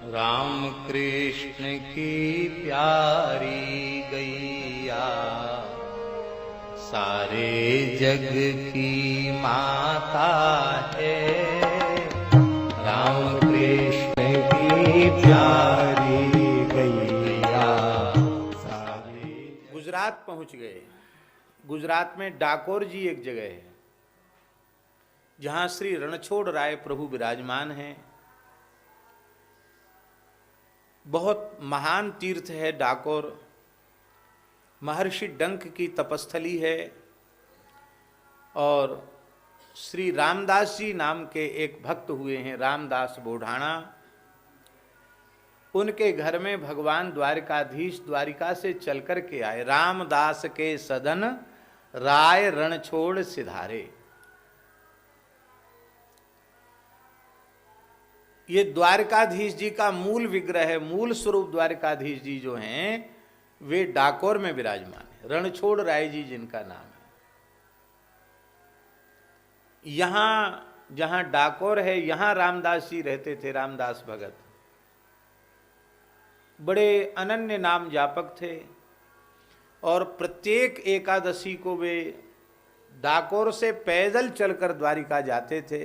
राम कृष्ण की प्यारी गैया सारे जग की माता है। राम कृष्ण की प्यारी गैया सारे। गुजरात पहुंच गए। गुजरात में डाकोर जी एक जगह है जहां श्री रणछोड़ राय प्रभु विराजमान हैं। बहुत महान तीर्थ है डाकोर। महर्षि डंक की तपस्थली है और श्री रामदास जी नाम के एक भक्त हुए हैं, रामदास बोढ़ाणा। उनके घर में भगवान द्वारिकाधीश द्वारिका से चल कर के आए। रामदास के सदन राय रणछोड़ सिधारे। ये द्वारिकाधीश जी का मूल विग्रह है। मूल स्वरूप द्वारिकाधीश जी जो हैं वे डाकोर में विराजमान है। रणछोड़ राय जी जिनका नाम है। यहां जहां डाकोर है यहां रामदास जी रहते थे। रामदास भगत बड़े अनन्य नाम जापक थे और प्रत्येक एकादशी को वे डाकोर से पैदल चलकर द्वारिका जाते थे।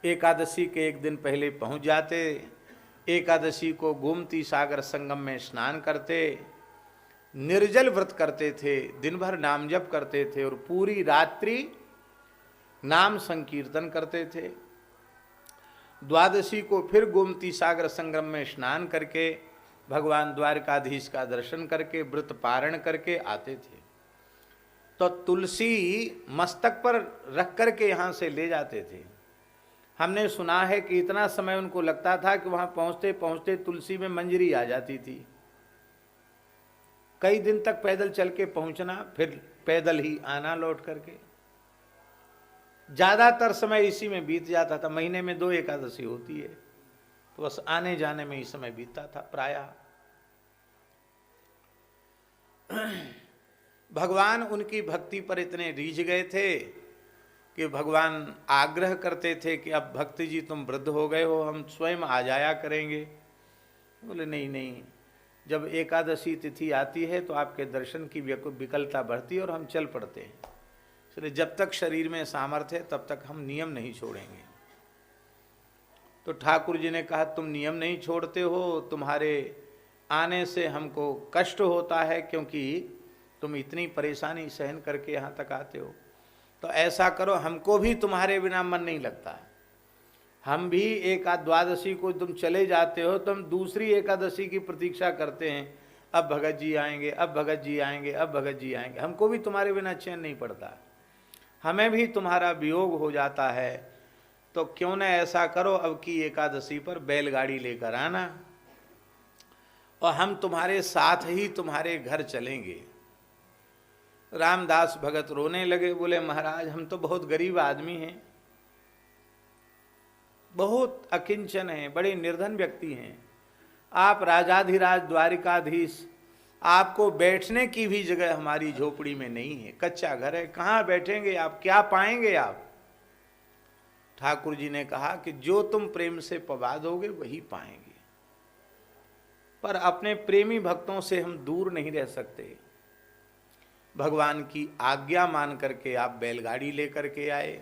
एकादशी के एक दिन पहले पहुंच जाते। एकादशी को गोमती सागर संगम में स्नान करते, निर्जल व्रत करते थे, दिन भर नाम जप करते थे और पूरी रात्रि नाम संकीर्तन करते थे। द्वादशी को फिर गोमती सागर संगम में स्नान करके भगवान द्वारकाधीश का दर्शन करके व्रत पारण करके आते थे। तो तुलसी मस्तक पर रख करके यहाँ से ले जाते थे। हमने सुना है कि इतना समय उनको लगता था कि वहां पहुंचते पहुंचते तुलसी में मंजरी आ जाती थी। कई दिन तक पैदल चल के पहुंचना, फिर पैदल ही आना लौट करके। ज्यादातर समय इसी में बीत जाता था। महीने में 2 एकादशी होती है तो बस आने जाने में ही समय बीतता था प्रायः। भगवान उनकी भक्ति पर इतने रीझ गए थे कि भगवान आग्रह करते थे कि अब भक्ति जी तुम वृद्ध हो गए हो, हम स्वयं आ जाया करेंगे। बोले नहीं नहीं, जब एकादशी तिथि आती है तो आपके दर्शन की विकलता बढ़ती है और हम चल पड़ते हैं। इसलिए जब तक शरीर में सामर्थ्य है तब तक हम नियम नहीं छोड़ेंगे। तो ठाकुर जी ने कहा तुम नियम नहीं छोड़ते हो, तुम्हारे आने से हमको कष्ट होता है क्योंकि तुम इतनी परेशानी सहन करके यहाँ तक आते हो। तो ऐसा करो, हमको भी तुम्हारे बिना मन नहीं लगता। हम भी द्वादशी को तुम चले जाते हो तो हम दूसरी एकादशी की प्रतीक्षा करते हैं। अब भगत जी आएंगे, अब भगत जी आएंगे, अब भगत जी आएंगे। हमको भी तुम्हारे बिना चैन नहीं पड़ता, हमें भी तुम्हारा वियोग हो जाता है। तो क्यों न ऐसा करो, अब की एकादशी पर बैलगाड़ी लेकर आना और हम तुम्हारे साथ ही तुम्हारे घर चलेंगे। रामदास भगत रोने लगे। बोले महाराज हम तो बहुत गरीब आदमी हैं, बहुत अकिंचन हैं, बड़े निर्धन व्यक्ति हैं। आप राजाधिराज द्वारिकाधीश, आपको बैठने की भी जगह हमारी झोपड़ी में नहीं है, कच्चा घर है, कहाँ बैठेंगे आप, क्या पाएंगे आप। ठाकुर जी ने कहा कि जो तुम प्रेम से पवा दोगे वही पाएंगे, पर अपने प्रेमी भक्तों से हम दूर नहीं रह सकते। भगवान की आज्ञा मान करके आप बैलगाड़ी लेकर के आए।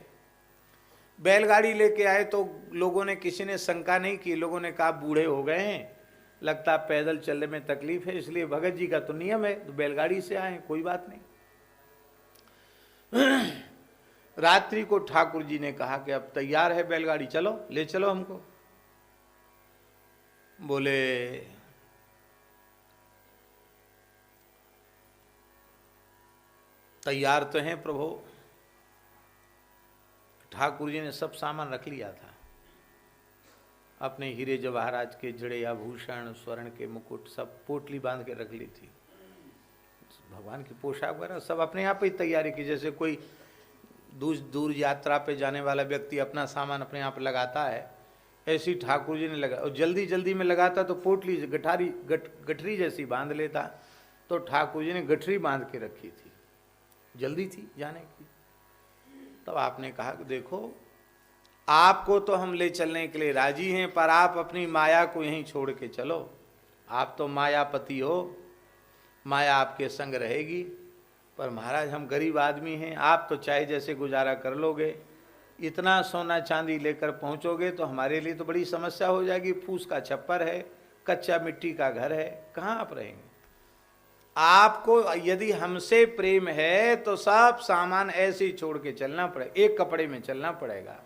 बैलगाड़ी लेके आए तो लोगों ने, किसी ने शंका नहीं की। लोगों ने कहा बूढ़े हो गए हैं, लगता पैदल चलने में तकलीफ है, इसलिए भगत जी का तो नियम है तो बैलगाड़ी से आए, कोई बात नहीं। रात्रि को ठाकुर जी ने कहा कि अब तैयार है बैलगाड़ी, चलो ले चलो हमको। बोले तैयार तो हैं प्रभु। ठाकुर जी ने सब सामान रख लिया था, अपने हीरे जवाहरात के जड़े आभूषण, स्वर्ण के मुकुट सब पोटली बांध के रख ली थी। भगवान की पोशाक वगैरह सब अपने आप ही तैयारी की। जैसे कोई दूर यात्रा पे जाने वाला व्यक्ति अपना सामान अपने आप लगाता है, ऐसी ठाकुर जी ने लगा। और जल्दी जल्दी में लगाता तो पोटली गठरी जैसी बांध लेता। तो ठाकुर जी ने गठरी बांध के रखी थी, जल्दी थी जाने की। तब आपने कहा कि देखो आपको तो हम ले चलने के लिए राजी हैं, पर आप अपनी माया को यहीं छोड़ के चलो। आप तो मायापति हो, माया आपके संग रहेगी। पर महाराज हम गरीब आदमी हैं, आप तो चाहे जैसे गुजारा कर लोगे, इतना सोना चांदी लेकर पहुंचोगे तो हमारे लिए तो बड़ी समस्या हो जाएगी। फूस का छप्पर है, कच्चा मिट्टी का घर है, कहाँ आप रहेंगे? आपको यदि हमसे प्रेम है तो सब सामान ऐसे ही छोड़ के चलना पड़ेगा, एक कपड़े में चलना पड़ेगा।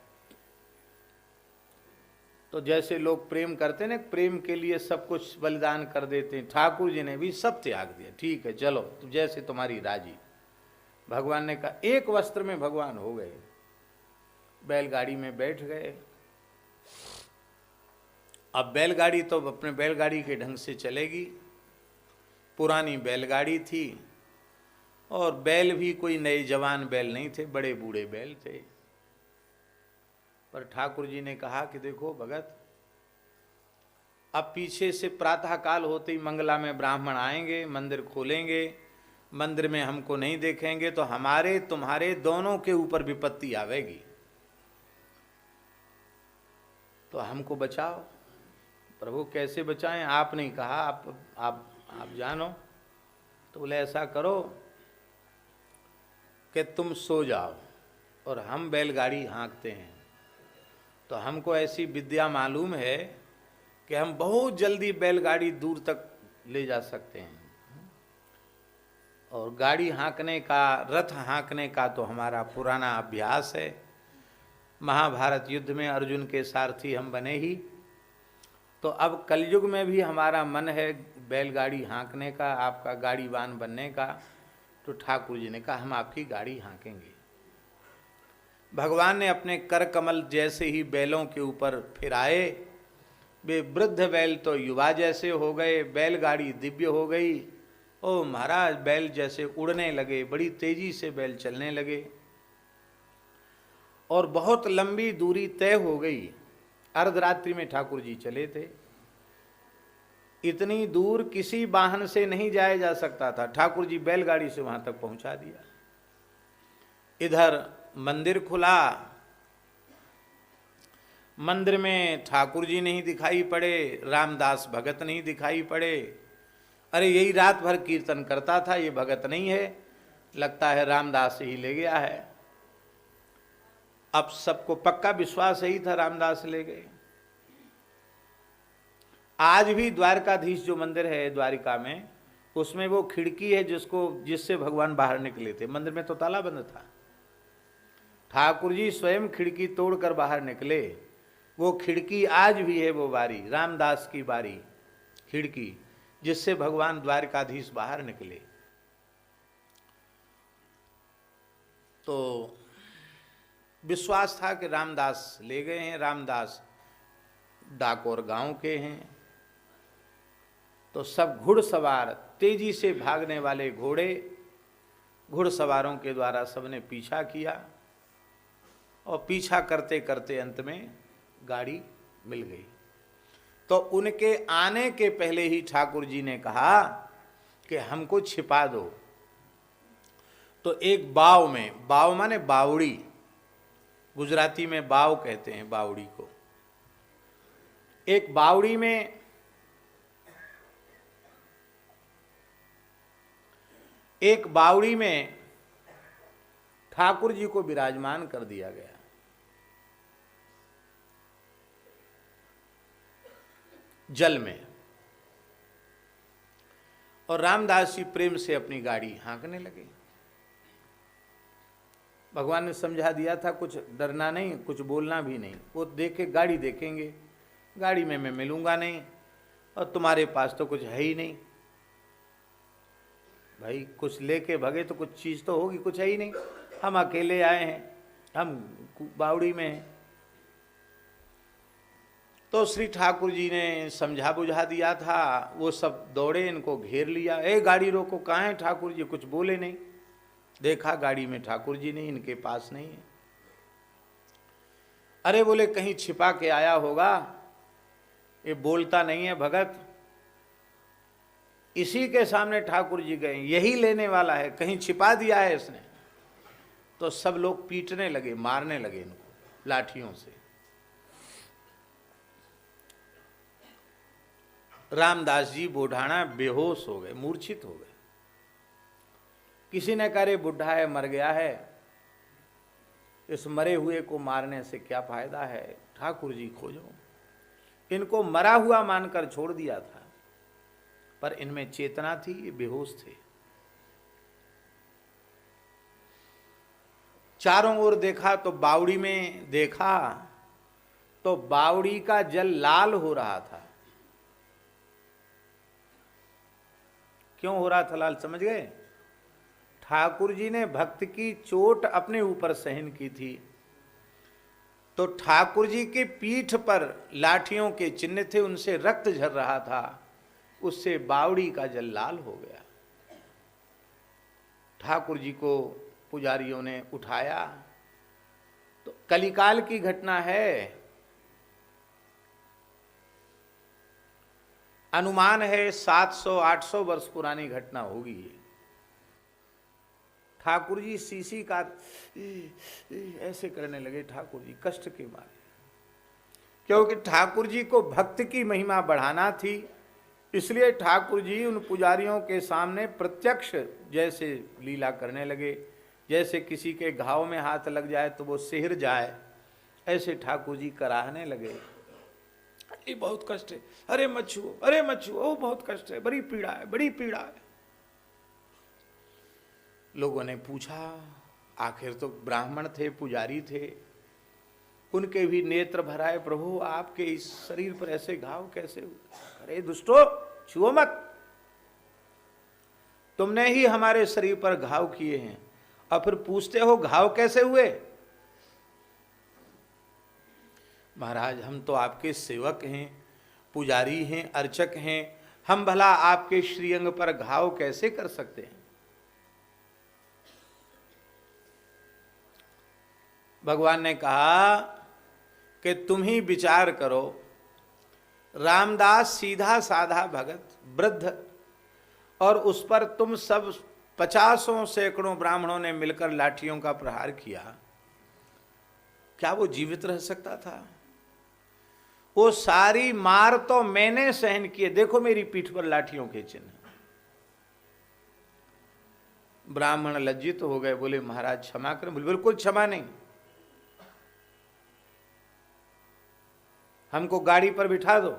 तो जैसे लोग प्रेम करते हैं ना, प्रेम के लिए सब कुछ बलिदान कर देते हैं, ठाकुर जी ने भी सब त्याग दिया। ठीक है चलो, तो जैसे तुम्हारी राजी। भगवान ने कहा, एक वस्त्र में भगवान हो गए, बैलगाड़ी में बैठ गए। अब बैलगाड़ी तो अपने बैलगाड़ी के ढंग से चलेगी, पुरानी बैलगाड़ी थी, और बैल भी कोई नए जवान बैल नहीं थे, बड़े बूढ़े बैल थे। पर ठाकुर जी ने कहा कि देखो भगत, अब पीछे से प्रातः काल होते ही मंगला में ब्राह्मण आएंगे, मंदिर खोलेंगे, मंदिर में हमको नहीं देखेंगे तो हमारे तुम्हारे दोनों के ऊपर विपत्ति आवेगी, तो हमको बचाओ। प्रभु कैसे बचाएं? आपने कहा आप जानो। तो बोले ऐसा करो कि तुम सो जाओ और हम बैलगाड़ी हाँकते हैं। तो हमको ऐसी विद्या मालूम है कि हम बहुत जल्दी बैलगाड़ी दूर तक ले जा सकते हैं, और गाड़ी हाँकने का, रथ हाँकने का तो हमारा पुराना अभ्यास है। महाभारत युद्ध में अर्जुन के सारथी हम बने ही, तो अब कलयुग में भी हमारा मन है बैलगाड़ी हाँकने का, आपका गाड़ीवान बनने का। तो ठाकुर जी ने कहा हम आपकी गाड़ी हाँकेंगे। भगवान ने अपने कर कमल जैसे ही बैलों के ऊपर फिराए, वे वृद्ध बैल तो युवा जैसे हो गए, बैलगाड़ी दिव्य हो गई। ओ महाराज, बैल जैसे उड़ने लगे, बड़ी तेजी से बैल चलने लगे, और बहुत लंबी दूरी तय हो गई। अर्धरात्रि में ठाकुर जी चले थे, इतनी दूर किसी वाहन से नहीं जाया जा सकता था, ठाकुर जी बैलगाड़ी से वहां तक पहुंचा दिया। इधर मंदिर खुला, मंदिर में ठाकुर जी नहीं दिखाई पड़े, रामदास भगत नहीं दिखाई पड़े। अरे यही रात भर कीर्तन करता था, ये भगत नहीं है, लगता है रामदास ही ले गया है। अब सबको पक्का विश्वास यही था, रामदास ले गए। आज भी द्वारकाधीश जो मंदिर है द्वारिका में, उसमें वो खिड़की है जिससे भगवान बाहर निकले थे। मंदिर में तो ताला बंद था, ठाकुर जी स्वयं खिड़की तोड़कर बाहर निकले। वो खिड़की आज भी है, वो बारी रामदास की बारी, खिड़की जिससे भगवान द्वारकाधीश बाहर निकले। तो विश्वास था कि रामदास ले गए हैं। रामदास डाकोर गांव के हैं। तो सब घुड़सवार, तेजी से भागने वाले घोड़े, घुड़सवारों के द्वारा सबने पीछा किया, और पीछा करते करते अंत में गाड़ी मिल गई। तो उनके आने के पहले ही ठाकुर जी ने कहा कि हमको छिपा दो। तो एक बाव में, बाव माने बावड़ी, गुजराती में बाव कहते हैं बावड़ी को, एक बावड़ी में ठाकुर जी को विराजमान कर दिया गया। जल में, और रामदास जी प्रेम से अपनी गाड़ी हाँकने लगे। भगवान ने समझा दिया था, कुछ डरना नहीं, कुछ बोलना भी नहीं। वो देखे गाड़ी देखेंगे, गाड़ी में मैं मिलूंगा नहीं, और तुम्हारे पास तो कुछ है ही नहीं। भाई कुछ लेके भगे तो कुछ चीज तो होगी, कुछ है ही नहीं। हम अकेले आए हैं, हम बावड़ी में हैं। तो श्री ठाकुर जी ने समझा बुझा दिया था। वो सब दौड़े, इनको घेर लिया। ए गाड़ी रोको, कहाँ है ठाकुर जी? कुछ बोले नहीं। देखा गाड़ी में ठाकुर जी नहीं, इनके पास नहीं है। अरे बोले कहीं छिपा के आया होगा, ये बोलता नहीं है भगत, इसी के सामने ठाकुर जी गए, यही लेने वाला है, कहीं छिपा दिया है इसने। तो सब लोग पीटने लगे, मारने लगे इनको लाठियों से। रामदास जी बूढ़ाना बेहोश हो गए, मूर्छित हो गए। किसी ने कहा रे बुढ़ा है, मर गया है, इस मरे हुए को मारने से क्या फायदा है, ठाकुर जी खोजो। इनको मरा हुआ मानकर छोड़ दिया था, पर इनमें चेतना थी, ये बेहोश थे। चारों ओर देखा तो बावड़ी में देखा तो बावड़ी का जल लाल हो रहा था। क्यों हो रहा था लाल, समझ गए? ठाकुर जी ने भक्त की चोट अपने ऊपर सहन की थी, तो ठाकुर जी की पीठ पर लाठियों के चिन्ह थे, उनसे रक्त झर रहा था, उससे बावड़ी का जल लाल हो गया। ठाकुर जी को पुजारियों ने उठाया। तो कलिकाल की घटना है, अनुमान है 700-800 वर्ष पुरानी घटना होगी ये। ठाकुर जी सीसी का ऐसे करने लगे, ठाकुर जी कष्ट के मारे, क्योंकि ठाकुर जी को भक्त की महिमा बढ़ाना थी, इसलिए ठाकुर जी उन पुजारियों के सामने प्रत्यक्ष जैसे लीला करने लगे। जैसे किसी के घाव में हाथ लग जाए तो वो सिहर जाए, ऐसे ठाकुर जी कराहने लगे। ये बहुत कष्ट है, अरे मत छुओ, अरे मत छुओ, ओ बहुत कष्ट है, बड़ी पीड़ा है, बड़ी पीड़ा है। लोगों ने पूछा, आखिर तो ब्राह्मण थे, पुजारी थे, उनके भी नेत्र भराए, प्रभु आपके इस शरीर पर ऐसे घाव कैसे हुए? अरे दुष्टो, छुओ मत, तुमने ही हमारे शरीर पर घाव किए हैं, और फिर पूछते हो घाव कैसे हुए? महाराज हम तो आपके सेवक हैं, पुजारी हैं, अर्चक हैं, हम भला आपके श्रीअंग पर घाव कैसे कर सकते हैं? भगवान ने कहा कि तुम ही विचार करो। रामदास सीधा साधा भगत, वृद्ध, और उस पर तुम सब 50 सैकड़ों ब्राह्मणों ने मिलकर लाठियों का प्रहार किया, क्या वो जीवित रह सकता था? वो सारी मार तो मैंने सहन किए, देखो मेरी पीठ पर लाठियों के चिन्ह। ब्राह्मण लज्जित हो गए, बोले महाराज क्षमा करें। बोले बिल्कुल क्षमा नहीं, हमको गाड़ी पर बिठा दो।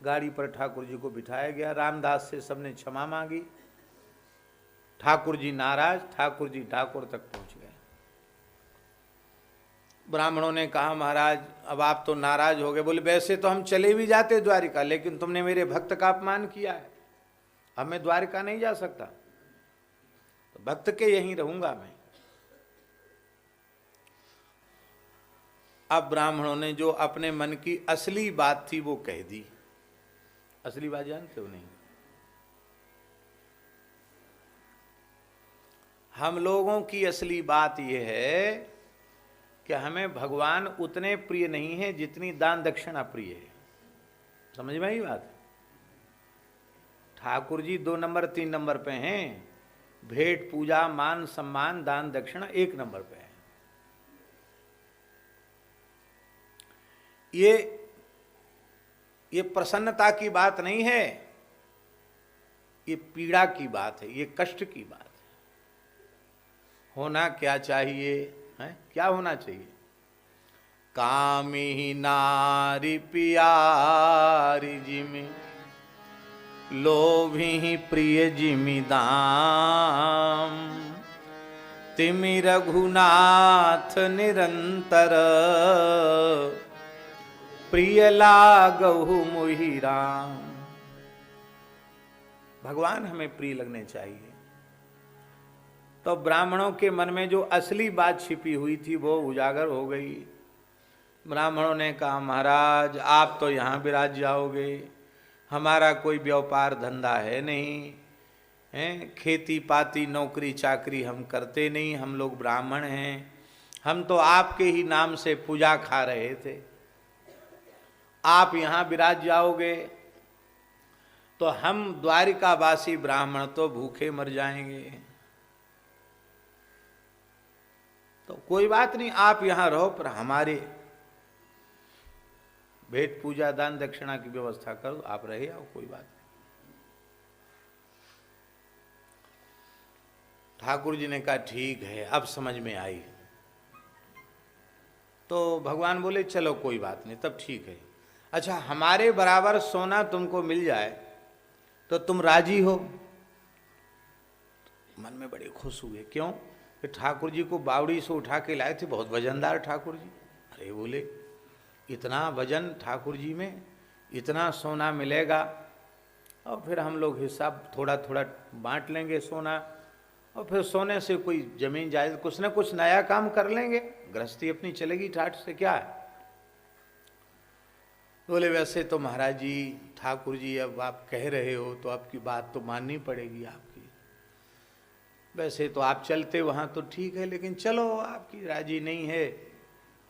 गाड़ी पर ठाकुर जी को बिठाया गया, रामदास से सबने क्षमा मांगी। ठाकुर जी नाराज, ठाकुर जी डाकोर तक पहुंच गए। ब्राह्मणों ने कहा महाराज अब आप तो नाराज हो गए। बोले वैसे तो हम चले भी जाते द्वारिका, लेकिन तुमने मेरे भक्त का अपमान किया है, अब मैं द्वारिका नहीं जा सकता, तो भक्त के यहीं रहूंगा मैं। अब ब्राह्मणों ने जो अपने मन की असली बात थी वो कह दी। असली बात जानते हो नहीं? हम लोगों की असली बात यह है कि हमें भगवान उतने प्रिय नहीं है जितनी दान दक्षिणा प्रिय है। समझ में आई बात? ठाकुर जी 2 नंबर 3 नंबर पे हैं, भेंट पूजा मान सम्मान दान दक्षिणा 1 नंबर पे है। ये प्रसन्नता की बात नहीं है, ये पीड़ा की बात है, ये कष्ट की बात है। होना क्या चाहिए है? क्या होना चाहिए? कामी नारी प्यारी जिमि, लोभी प्रिय जिमि दाम, तिमि रघुनाथ निरंतर, प्रिय लागहु मोहि राम। भगवान हमें प्रिय लगने चाहिए। तो ब्राह्मणों के मन में जो असली बात छिपी हुई थी वो उजागर हो गई। ब्राह्मणों ने कहा महाराज आप तो यहाँ विराज जाओगे, हमारा कोई व्यापार धंधा है नहीं, हैं खेती पाती नौकरी चाकरी हम करते नहीं, हम लोग ब्राह्मण हैं, हम तो आपके ही नाम से पूजा खा रहे थे, आप यहाँ विराज जाओगे तो हम द्वारिकावासी ब्राह्मण तो भूखे मर जाएंगे। तो कोई बात नहीं, आप यहाँ रहो, पर हमारे भेंट पूजा दान दक्षिणा की व्यवस्था करो, आप रहे आओ, कोई बात नहीं। ठाकुर जी ने कहा ठीक है, अब समझ में आई। तो भगवान बोले चलो कोई बात नहीं, तब ठीक है। अच्छा, हमारे बराबर सोना तुमको मिल जाए तो तुम राजी हो? मन में बड़े खुश हुए। क्यों? कि ठाकुर जी को बावड़ी से उठा के लाए थे, बहुत वजनदार ठाकुर जी। अरे बोले इतना वजन ठाकुर जी में, इतना सोना मिलेगा, और फिर हम लोग हिसाब थोड़ा थोड़ा बांट लेंगे सोना, और फिर सोने से कोई जमीन जायदाद कुछ ना कुछ नया काम कर लेंगे, गृहस्थी अपनी चलेगी ठाठ से, क्या है। बोले वैसे तो महाराज जी, ठाकुर जी अब आप कह रहे हो तो आपकी बात तो माननी पड़ेगी आपकी। वैसे तो आप चलते वहाँ तो ठीक है, लेकिन चलो आपकी राजी नहीं है,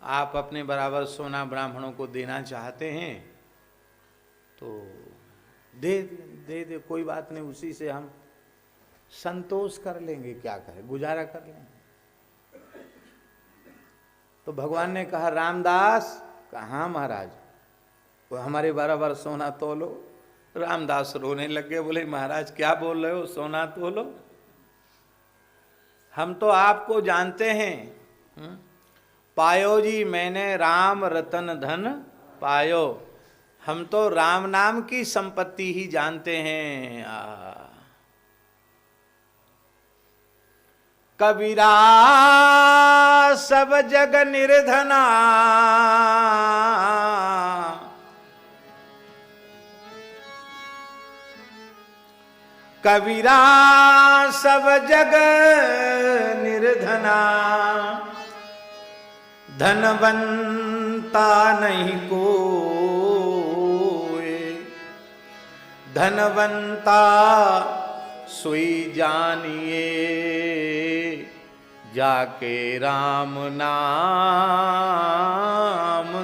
आप अपने बराबर सोना ब्राह्मणों को देना चाहते हैं तो दे दे, कोई बात नहीं, उसी से हम संतोष कर लेंगे, क्या करें, गुजारा कर लेंगे। तो भगवान ने कहा रामदास, कहाँ महाराज, वो हमारे बराबर सोना तोलो। रामदास रोने लग गए, बोले महाराज क्या बोल रहे हो, सोना तोलो? हम तो आपको जानते हैं, पायो जी मैंने राम रतन धन पायो, हम तो राम नाम की संपत्ति ही जानते हैं। कबीरा सब जग निर्धना, कबीरा सब जग निर्धना, धनवंता नहीं कोई, धनवंता सोई जानिए, जाके राम नाम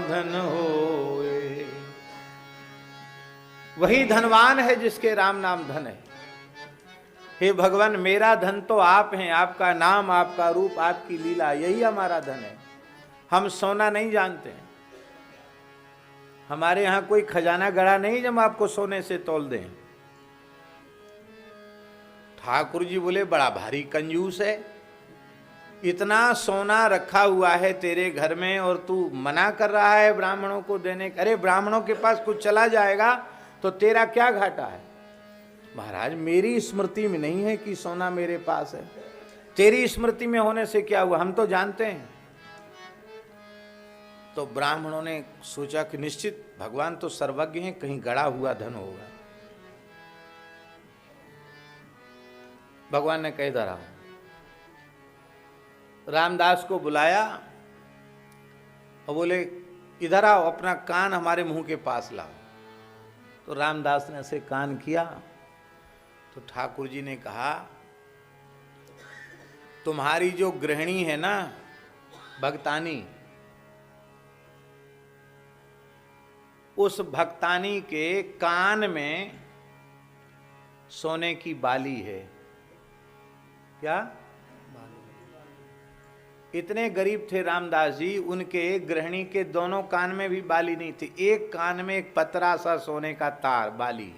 धन होए। वही धनवान है जिसके राम नाम धन है। हे भगवान, मेरा धन तो आप हैं, आपका नाम, आपका रूप, आपकी लीला, यही हमारा धन है। हम सोना नहीं जानते हैं, हमारे यहां कोई खजाना गड़ा नहीं जब आपको सोने से तौल दें। ठाकुर जी बोले बड़ा भारी कंजूस है, इतना सोना रखा हुआ है तेरे घर में और तू मना कर रहा है ब्राह्मणों को देने। अरे ब्राह्मणों के पास कुछ चला जाएगा तो तेरा क्या घाटा है? महाराज मेरी स्मृति में नहीं है कि सोना मेरे पास है, तेरी स्मृति में होने से क्या हुआ, हम तो जानते हैं। तो ब्राह्मणों ने सोचा कि निश्चित भगवान तो सर्वज्ञ हैं, कहीं गड़ा हुआ धन होगा। भगवान ने कह धरा, रामदास को बुलाया और बोले इधर आओ, अपना कान हमारे मुंह के पास लाओ। तो रामदास ने ऐसे कान किया तो ठाकुर जी ने कहा तुम्हारी जो गृहिणी है ना भक्तानी, उस भक्तानी के कान में सोने की बाली है। क्या? इतने गरीब थे रामदास जी, उनके गृहिणी के दोनों कान में भी बाली नहीं थी, एक कान में एक पतरा सा सोने का तार बाली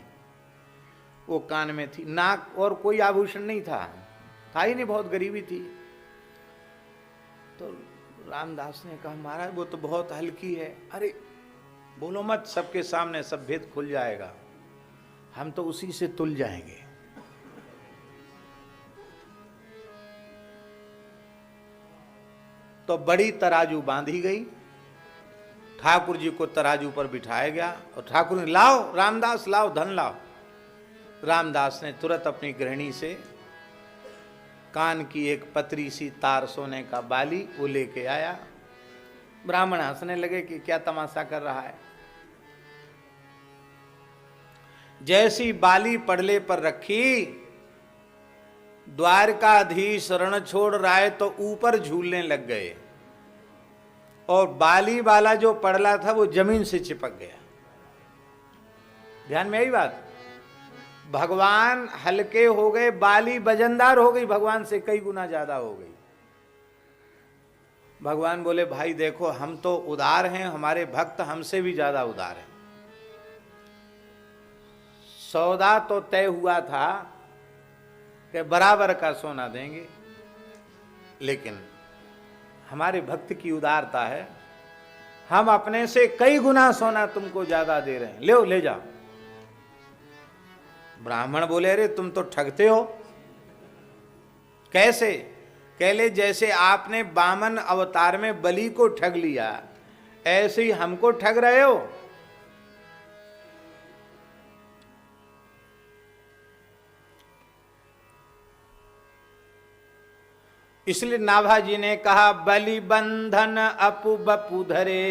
वो कान में थी, नाक और कोई आभूषण नहीं था ही नहीं, बहुत गरीबी थी। तो रामदास ने कहा महाराज वो तो बहुत हल्की है। अरे बोलो मत, सबके सामने सब भेद खुल जाएगा, हम तो उसी से तुल जाएंगे। तो बड़ी तराजू बांधी गई, ठाकुर जी को तराजू पर बिठाया गया और ठाकुर ने लाओ रामदास लाओ धन लाओ। रामदास ने तुरंत अपनी गृहिणी से कान की एक पतरी सी तार सोने का बाली वो लेके आया। ब्राह्मण हंसने लगे कि क्या तमाशा कर रहा है। जैसी बाली पड़ले पर रखी, द्वारकाधीश रण छोड़ राय तो ऊपर झूलने लग गए और बाली वाला जो पड़ला था वो जमीन से चिपक गया। ध्यान में आई बात, भगवान हल्के हो गए, बाली वजनदार हो गई, भगवान से कई गुना ज्यादा हो गई। भगवान बोले भाई देखो हम तो उदार हैं, हमारे भक्त हमसे भी ज्यादा उदार हैं। सौदा तो तय हुआ था कि बराबर का सोना देंगे, लेकिन हमारे भक्त की उदारता है, हम अपने से कई गुना सोना तुमको ज्यादा दे रहे हैं, ले जाओ। ब्राह्मण बोले अरे तुम तो ठगते हो। कैसे? कहले जैसे आपने वामन अवतार में बलि को ठग लिया, ऐसे ही हमको ठग रहे हो। इसलिए नाभा जी ने कहा बलि बंधन अपु बपु धरे।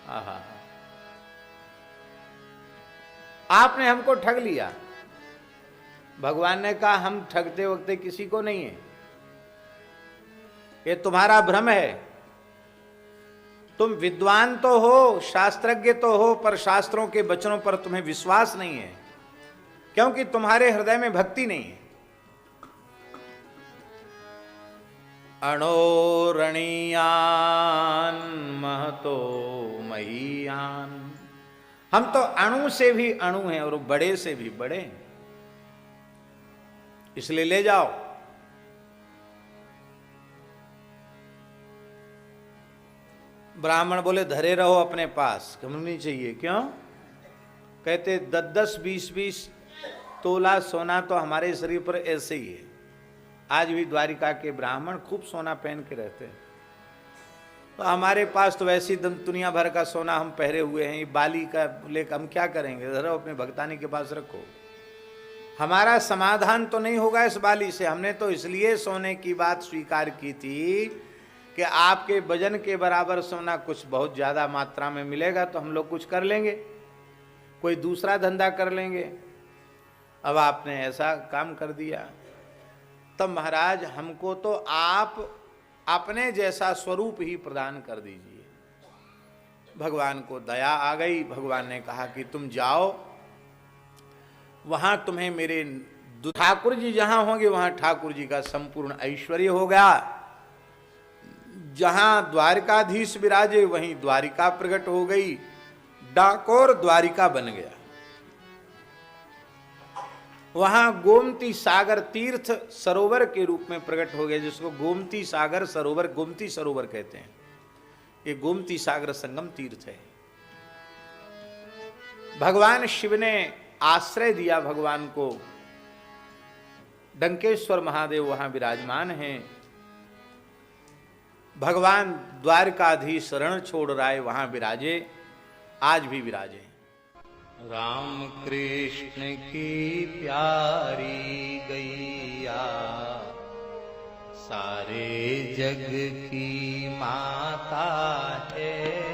आहा, आपने हमको ठग लिया। भगवान ने कहा हम ठगते वक्ते किसी को नहीं है, ये तुम्हारा भ्रम है। तुम विद्वान तो हो, शास्त्रज्ञ तो हो, पर शास्त्रों के वचनों पर तुम्हें विश्वास नहीं है, क्योंकि तुम्हारे हृदय में भक्ति नहीं है। अणोरणीयान महतो महीयान, हम तो अणु से भी अणु हैं और बड़े से भी बड़े हैं, इसलिए ले जाओ। ब्राह्मण बोले धरे रहो अपने पास, कम नहीं चाहिए। क्यों? कहते 10-10, 20-20 तोला सोना तो हमारे शरीर पर ऐसे ही है। आज भी द्वारिका के ब्राह्मण खूब सोना पहन के रहते हैं, तो हमारे पास तो वैसी दुनिया भर का सोना हम पहरे हुए हैं, ये बाली का लेकर हम क्या करेंगे? धरो अपने भगतानी के पास रखो। हमारा समाधान तो नहीं होगा इस बाली से। हमने तो इसलिए सोने की बात स्वीकार की थी कि आपके वजन के बराबर सोना कुछ बहुत ज्यादा मात्रा में मिलेगा तो हम लोग कुछ कर लेंगे, कोई दूसरा धंधा कर लेंगे। अब आपने ऐसा काम कर दिया, तब महाराज हमको तो आप अपने जैसा स्वरूप ही प्रदान कर दीजिए। भगवान को दया आ गई। भगवान ने कहा कि तुम जाओ, वहां तुम्हें मेरे ठाकुर जी जहां होंगे वहां ठाकुर जी का संपूर्ण ऐश्वर्य होगा। जहां द्वारिकाधीश विराजे वहीं द्वारिका प्रकट हो गई, डाकोर द्वारिका बन गया। वहां गोमती सागर तीर्थ सरोवर के रूप में प्रकट हो गया, जिसको गोमती सागर सरोवर, गोमती सरोवर कहते हैं। ये गोमती सागर संगम तीर्थ है। भगवान शिव ने आश्रय दिया भगवान को। डंकेश्वर महादेव वहां विराजमान हैं। भगवान द्वारकाधीश रण छोड़ राय वहां विराजे, आज भी विराजे। राम कृष्ण की प्यारी गैया, सारे जग की माता है।